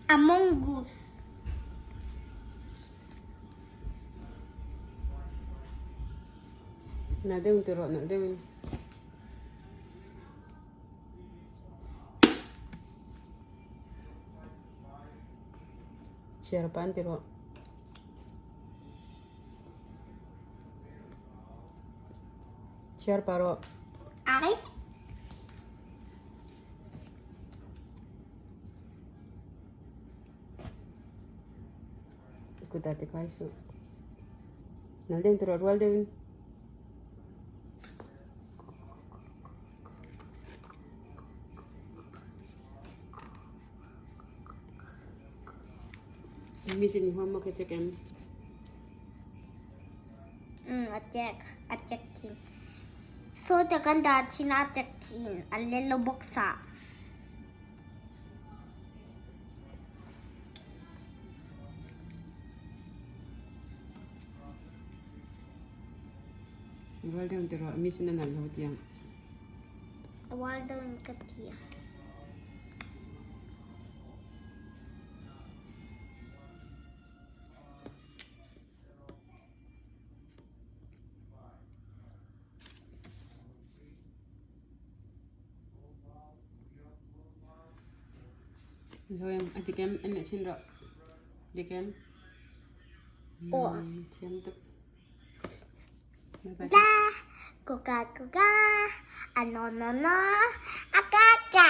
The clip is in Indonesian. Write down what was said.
Among Us. Nade un tiro, nade un. Siapa tiro? Siapa ro? Ay. Ikutate kaisu. Nade un tiro, rual de un. Misin huam mo kecekem. Adjective. So ganda China adjective. Alelo boksa. Rual de un tiro, misin na nalhot yang. Waldo in Katia. So yang atikem enek sin ro. Dikem. Oh. Siam tu. Da. Kuka kuka. Ano no no. Akaka.